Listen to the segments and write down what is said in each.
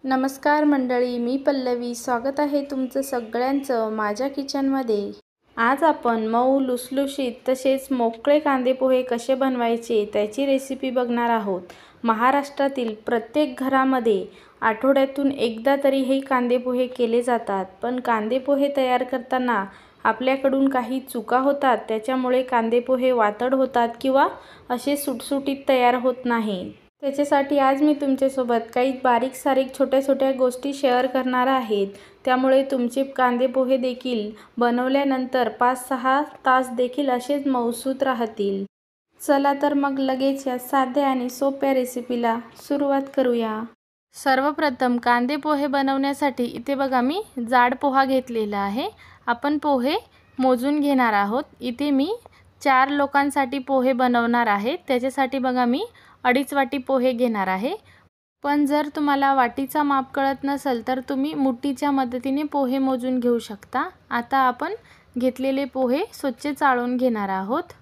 नमस्कार मंडळी, मी पल्लवी. स्वागत आहे तुमचं सगळ्यांचं माझ्या किचनमध्ये. आज आपण मऊ लुसलुशीत तसेच मोकळे कांदे पोहे कसे बनवायचे त्याची रेसिपी बघणार आहोत. महाराष्ट्रातील प्रत्येक घरामध्ये आठवड्यातून एकदा तरी हे कांदे पोहे केले जातात. पण कांदे पोहे तयार करताना आपल्याकडून काही चुका होतात, त्याच्यामुळे कांदे पोहे वातड होतात किंवा असे सुटसुटीत तयार होत नाही. त्याच्यासाठी आज मी तुमच्यासोबत काही बारीक सारीक छोट्या छोट्या गोष्टी शेअर करणार आहेत. त्यामुळे तुमचे कांदे पोहे देखील बनवल्यानंतर 5-6 तास देखील असेच मऊसूत राहतील. चला तर मग लगेच या साध्या आणि सोप्या रेसिपीला सुरुवात करूया. सर्वप्रथम कांदे पोहे बनवण्यासाठी इथे बघा मी जाड पोहा घेतलेला आहे. आपण पोहे मोजून घेणार आहोत. इथे मी 4 लोकांसाठी पोहे बनवणार आहे. त्याच्यासाठी बघा मी 2.5 वाटी पोहे घेणार आहे. पण जर तुम्हाला वाटीचा माप कळत नसेल तर तुम्ही मुठीच्या मदतीने पोहे मोजून घेऊ शकता. आता आपण घेतलेले पोहे स्वच्छ चाळून घेणार आहोत.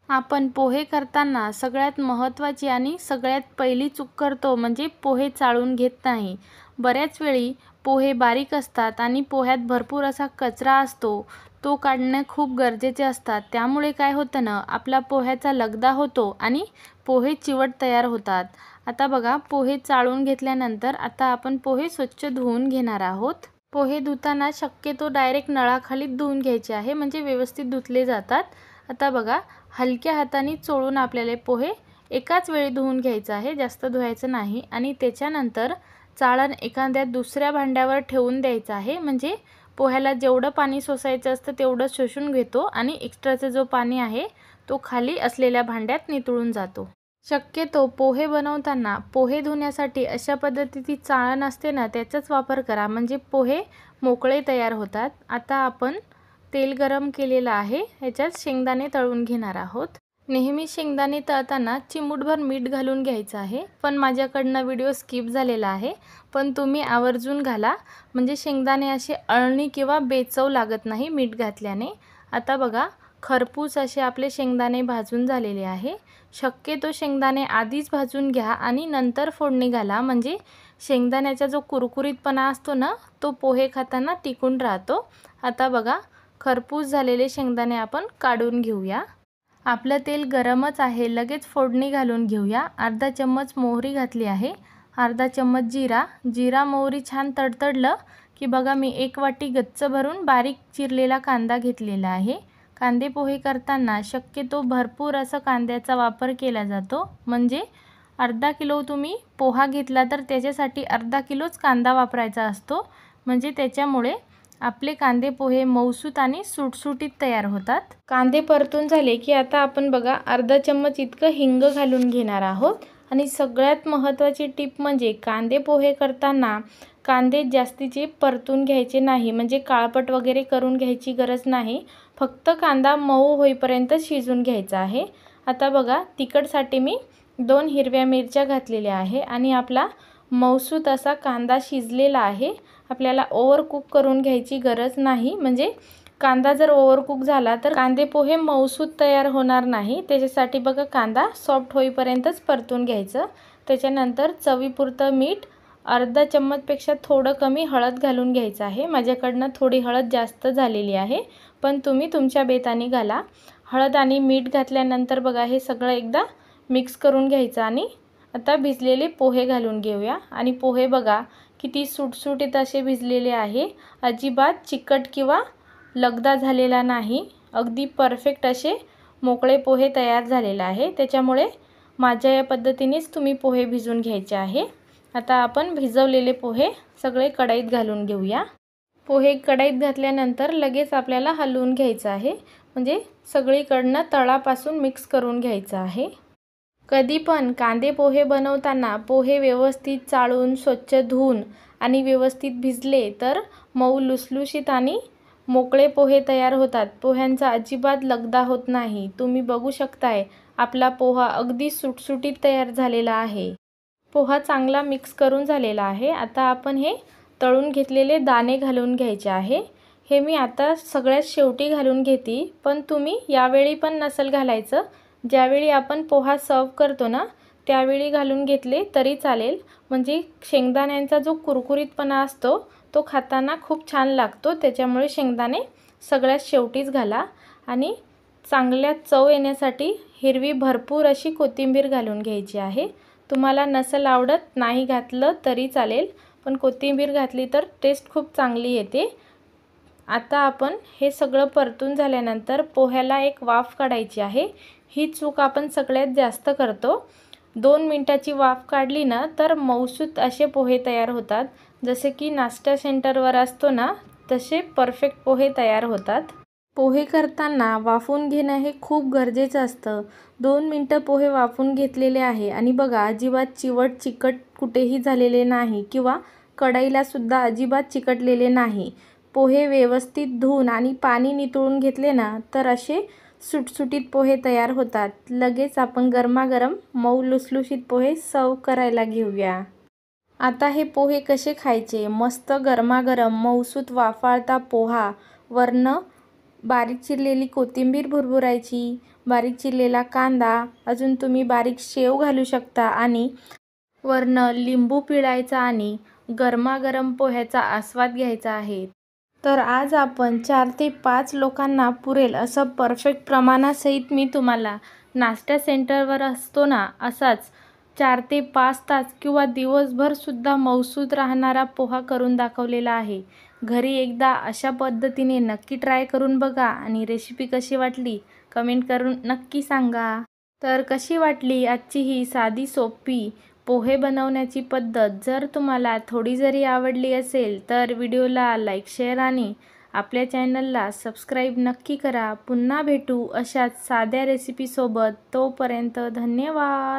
आपण पोहे करताना सगळ्यात महत्त्वाची आणि सगळ्यात पहिली चूक करतो म्हणजे पोहे चाळून घेत नाही. बऱ्याच वेळी पोहे बारीक असतात आणि पोह्यात भरपूर असा कचरा असतो, तो काढणे खूप गरजेचे असतात. त्यामुळे काय होतं ना, आपला पोह्याचा लगदा होतो आणि पोहे चिवट तयार होतात. आता बघा पोहे चाळून घेतल्यानंतर आता आपण पोहे स्वच्छ धुवून घेणार आहोत. पोहे धुताना शक्यतो डायरेक्ट नळाखाली धुवून घ्यायचे आहे, म्हणजे व्यवस्थित धुतले जातात. आता बघा हलक्या हाताने चोळून आपल्याला पोहे एकाच वेळी धुवून घ्यायचं आहे, जास्त धुवायचं नाही. आणि त्याच्यानंतर चाळण एखाद्या दुसऱ्या भांड्यावर ठेवून द्यायचं आहे, म्हणजे पोह्याला जेवढं पाणी शोषायचं असतं तेवढं शोषून घेतो आणि एक्स्ट्राचं जो पाणी आहे तो खाली असलेल्या भांड्यात नितळून जातो. शक्यतो पोहे बनवताना पोहे धुण्यासाठी अशा पद्धतीची चाळण असते ना, त्याचाच वापर करा, म्हणजे पोहे मोकळे तयार होतात. आता आपण तेल गरम केलेलं आहे, ह्याच्यात शेंगदाणे तळून घेणार आहोत. नेहमी शेंगदाणे तळताना चिमूटभर मीठ घालून घ्यायचं आहे, पण माझ्याकडनं व्हिडिओ स्किप झालेला आहे. पण तुम्ही आवर्जून घाला, म्हणजे शेंगदाणे असे अळणी किंवा बेचव लागत नाही मीठ घातल्याने. आता बघा खरपूस असे आपले शेंगदाणे भाजून झालेले आहे. शक्यतो शेंगदाणे आधीच भाजून घ्या आणि नंतर फोडणी घाला, म्हणजे शेंगदाण्याचा जो कुरकुरीतपणा असतो ना, तो पोहे खाताना टिकून राहतो. आता बघा खरपूस झालेले शेंगदाणे आपण काढून घेऊया. आपलं तेल गरमच आहे, लगेच फोडणी घालून घेऊया. अर्धा चम्मच मोहरी घातली आहे, अर्धा चम्मच जिरा मोहरी छान तडतडलं की बघा मी 1 वाटी गच्च भरून बारीक चिरलेला कांदा घेतलेला आहे. कांदे पोहे करताना शक्यतो भरपूर असा कांद्याचा वापर केला जातो, म्हणजे अर्धा किलो तुम्ही पोहा घेतला तर त्याच्यासाठी अर्धा किलोच कांदा वापरायचा असतो, म्हणजे त्याच्यामुळे आपले कांदे पोहे मऊसूत आणि सुटसुटीत तयार होतात. कांदे परतून झाले की आता आपण बघा अर्धा चम्मच इतकं हिंग घालून घेणार आहोत. आणि सगळ्यात महत्त्वाची टिप म्हणजे कांदे पोहे करताना कांदे जास्तीचे परतून घ्यायचे नाही, म्हणजे काळपट वगैरे करून घ्यायची गरज नाही. फक्त कांदा मऊ होईपर्यंत शिजून घ्यायचा आहे. आता बघा तिखटसाठी मी 2 हिरव्या मिरच्या घातलेल्या आहे आणि आपला मऊसूत असा कांदा शिजलेला आहे. आपल्याला ओव्हरकुक करून घ्यायची गरज नाही, म्हणजे कांदा जर ओव्हरकुक झाला तर कांदे पोहे मऊसूत तयार होणार नाही. त्याच्यासाठी बघा कांदा सॉफ्ट होईपर्यंतच परतून घ्यायचं. त्याच्यानंतर चवीपुरतं मीठ, अर्धा चम्मचपेक्षा थोडं कमी हळद घालून घ्यायचं आहे. माझ्याकडनं थोडी हळद जास्त झालेली आहे, पण तुम्ही तुमच्या बेताने घाला. हळद आणि मीठ घातल्यानंतर बघा हे सगळं एकदा मिक्स करून घ्यायचं आणि आता भिजलेले पोहे घालून घेऊया. आणि पोहे बघा किती सुटसुटीत असे भिजलेले आहे, अजिबात चिकट किंवा लगदा झालेला नाही. अगदी परफेक्ट असे मोकळे पोहे तयार झालेले आहे. त्याच्यामुळे माझ्या या पद्धतीनेच तुम्ही पोहे भिजवून घ्यायचे आहे. आता आपण भिजवलेले पोहे सगळे कढईत घालून घेऊया. पोहे कढईत घातल्यानंतर लगेच आपल्याला हलवून घ्यायचं आहे, म्हणजे सगळीकडनं तळापासून मिक्स करून घ्यायचं आहे. कधी पण कांदे पोहे बनवताना पोहे व्यवस्थित चाळून स्वच्छ धुवून आणि व्यवस्थित भिजले तर मऊ लुसलुशीत आणि मोकळे पोहे तयार होतात. पोह्यांचा अजिबात लगदा होत नाही. तुम्ही बघू शकताय आपला पोहा अगदी सुटसुटीत तयार झालेला आहे. पोहा चांगला मिक्स करून झालेला आहे. आता आपण हे तळून घेतलेले दाणे घालून घ्यायचे आहे. हे मी आता सगळ्यात शेवटी घालून घेते, पण तुम्ही यावेळी पण नसेल घालायचं. ज्यावेळी आपण पोहा सर्व करतो ना, त्यावेळी घालून घेतले तरी चालेल, म्हणजे शेंगदाण्यांचा जो कुरकुरीतपणा असतो तो खाताना खूप छान लागतो। त्याच्यामुळे शेंगदाणे सगळ्यात शेवटीच घाला आणि चांगल्या चव येण्यासाठी हिरवी भरपूर अशी कोथिंबीर घालून घ्यायची आहे। तुम्हाला नसेल आवडत नाही घातलं तरी चालेल, पण कोथिंबीर घातली तर टेस्ट खूप चांगली येते। आता आपण हे सगळं परतून झाल्यानंतर पोह्याला एक वाफ काढायची आहे। ही चूक आपण सगळ्यात जास्त करतो। 2 मिनिटाची वाफ काढली ना तर मऊसूत असे पोहे तयार होतात, जसे की नाश्ता सेंटरवर असतो ना तसे परफेक्ट पोहे तयार होतात। पोहे करताना वाफवून घेणं हे खूप गरजेचं असतं। 2 मिनिटं पोहे वाफवून घेतलेले आहे आणि बघा अजिबात चिवट चिकट कुठेही झालेले नाही किंवा कढईला सुद्धा अजिबात चिकटलेले नाही। पोहे व्यवस्थित धुवून आणि पाणी नितळून घेतले ना तर असे सुटसुटीत पोहे तयार होतात। लगेच आपण गरमागरम मऊ लुसलुशीत पोहे सर्व करायला घेऊया। आता हे पोहे कसे खायचे? मस्त गरमागरम मऊसूत वाफाळता पोहा, वरनं बारीक चिरलेली कोथिंबीर भुरभुरायची, बारीक चिरलेला कांदा, अजून तुम्ही बारीक शेव घालू शकता आणि वरनं लिंबू पिळायचा आणि गरमागरम पोह्याचा आस्वाद घ्यायचा आहे। तर आज आपण 4 ते 5 लोकांना पुरेल असं परफेक्ट प्रमाणासहित मी तुम्हाला नाश्ता सेंटरवर असतो ना असाच 4 ते 5 तास किंवा दिवसभर सुद्धा मऊसूत राहणारा पोहा करून दाखवलेला आहे। घरी एकदा अशा पद्धतीने नक्की ट्राय करून बघा आणि रेसिपी कशी वाटली कमेंट करून नक्की सांगा। तर कशी वाटली आजची ही साधी सोपी पोहे बनवण्याची पद्धत? जर तुम्हाला थोडी जरी आवडली असेल तर व्हिडिओला लाईक, शेअर आणि आपल्या चॅनलला सबस्क्राईब नक्की करा। पुन्हा भेटू अशाच साध्या रेसिपीसोबत, तोपर्यंत धन्यवाद।